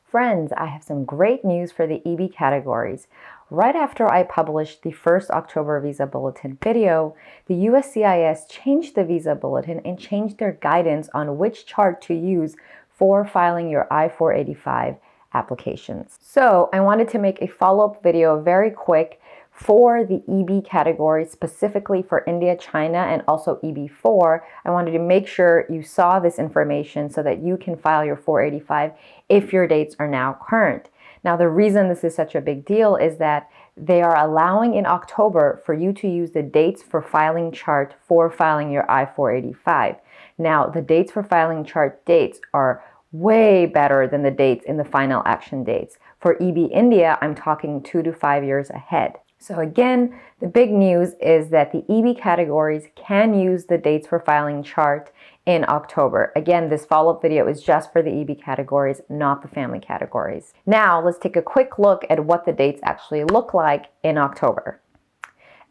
Friends, I have some great news for the EB categories. Right after I published the first October Visa Bulletin video, the USCIS changed the Visa Bulletin and changed their guidance on which chart to use for filing your I-485 applications. So I wanted to make a follow-up video very quick for the EB category, specifically for India, China, and also EB4. I wanted to make sure you saw this information so that you can file your 485 if your dates are now current. Now, the reason this is such a big deal is that they are allowing in October for you to use the dates for filing chart for filing your I-485. Now, the dates for filing chart dates are way better than the dates in the final action dates. For EB India, I'm talking 2 to 5 years ahead. So again, the big news is that the EB categories can use the dates for filing chart in October. Again, this follow-up video is just for the EB categories, not the family categories. Now, let's take a quick look at what the dates actually look like in October.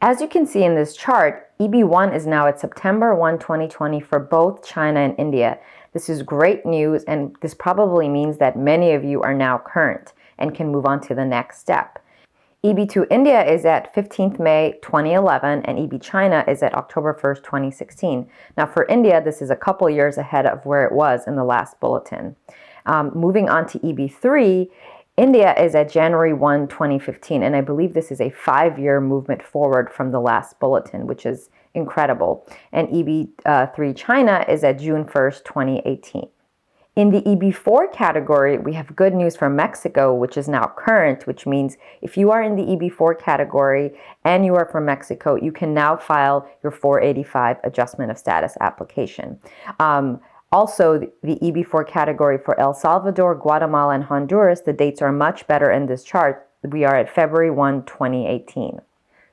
As you can see in this chart, EB1 is now at September 1, 2020 for both China and India. This is great news, and this probably means that many of you are now current and can move on to the next step. EB2 India is at 15th May 2011 and EB China is at October 1st, 2016. Now for India, this is a couple years ahead of where it was in the last bulletin. Moving on to EB3, India is at January 1, 2015, and I believe this is a 5-year movement forward from the last bulletin, which is incredible. And EB3 China is at June 1st, 2018. In the EB4 category, we have good news from Mexico, which is now current, which means if you are in the EB4 category and you are from Mexico, you can now file your 485 adjustment of status application. Also, the EB4 category for El Salvador, Guatemala, and Honduras, the dates are much better in this chart. We are at February 1, 2018.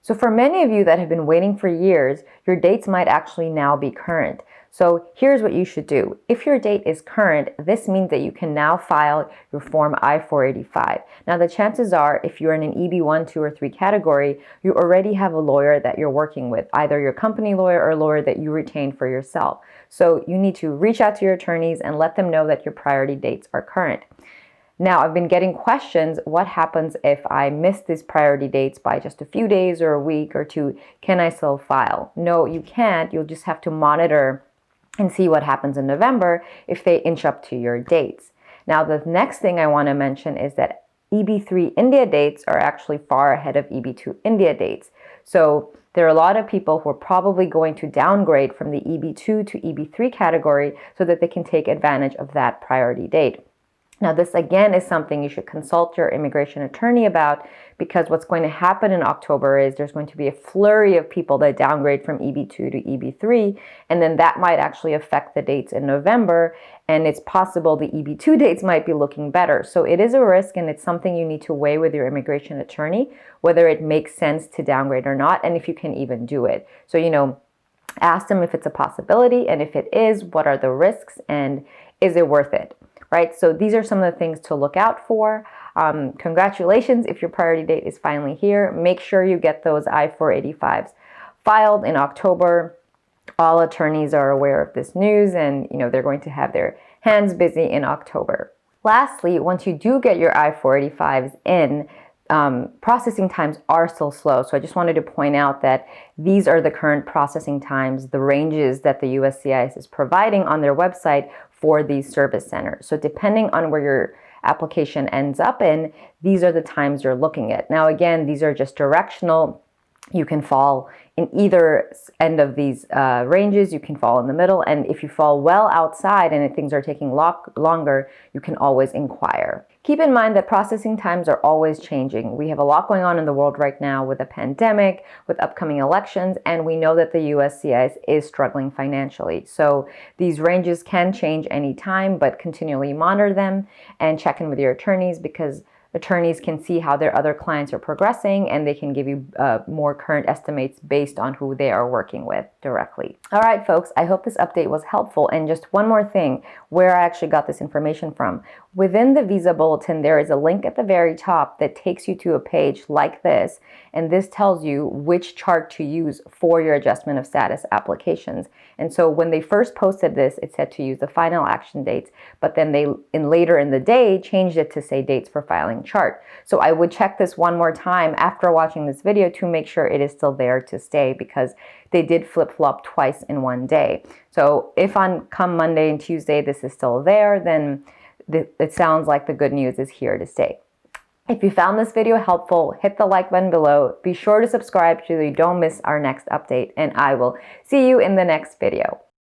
So for many of you that have been waiting for years, your dates might actually now be current. So here's what you should do. If your date is current, this means that you can now file your form I-485. Now the chances are, if you're in an EB1, 2, or 3 category, you already have a lawyer that you're working with, either your company lawyer or a lawyer that you retain for yourself. So you need to reach out to your attorneys and let them know that your priority dates are current. Now, I've been getting questions, what happens if I miss these priority dates by just a few days or a week or 2? Can I still file? No, you can't. You'll just have to monitor and see what happens in November if they inch up to your dates. Now, the next thing I want to mention is that EB3 India dates are actually far ahead of EB2 India dates. So there are a lot of people who are probably going to downgrade from the EB2 to EB3 category so that they can take advantage of that priority date. Now, this again is something you should consult your immigration attorney about, because what's going to happen in October is there's going to be a flurry of people that downgrade from EB2 to EB3, and then that might actually affect the dates in November, and it's possible the EB2 dates might be looking better. So it is a risk, and it's something you need to weigh with your immigration attorney, whether it makes sense to downgrade or not, and if you can even do it. So, ask them if it's a possibility, and if it is, what are the risks, and is it worth it? Right? So these are some of the things to look out for. Congratulations if your priority date is finally here. Make sure you get those I-485s filed in October. All attorneys are aware of this news, and they're going to have their hands busy in October. Lastly, once you do get your I-485s in, processing times are still slow. So I just wanted to point out that these are the current processing times, the ranges that the USCIS is providing on their website for these service centers. So depending on where your application ends up in, these are the times you're looking at. Now, again, these are just directional. You can fall in either end of these ranges. You can fall in the middle. And if you fall well outside and things are taking longer, you can always inquire. Keep in mind that processing times are always changing. We have a lot going on in the world right now with a pandemic, with upcoming elections, and we know that the USCIS is struggling financially. So these ranges can change anytime, but continually monitor them and check in with your attorneys, because attorneys can see how their other clients are progressing, and they can give you more current estimates based on who they are working with directly. All right, folks, I hope this update was helpful. And just one more thing, where I actually got this information from. Within the visa bulletin, there is a link at the very top that takes you to a page like this, and this tells you which chart to use for your adjustment of status applications. And so when they first posted this, it said to use the final action dates, but then they later in the day changed it to say dates for filing chart. So I would check this one more time after watching this video to make sure it is still there to stay, because they did flip-flop twice in one day. So if on come Monday and Tuesday this is still there, then it sounds like the good news is here to stay. If you found this video helpful, hit the like button below. Be sure to subscribe so you don't miss our next update, and I will see you in the next video.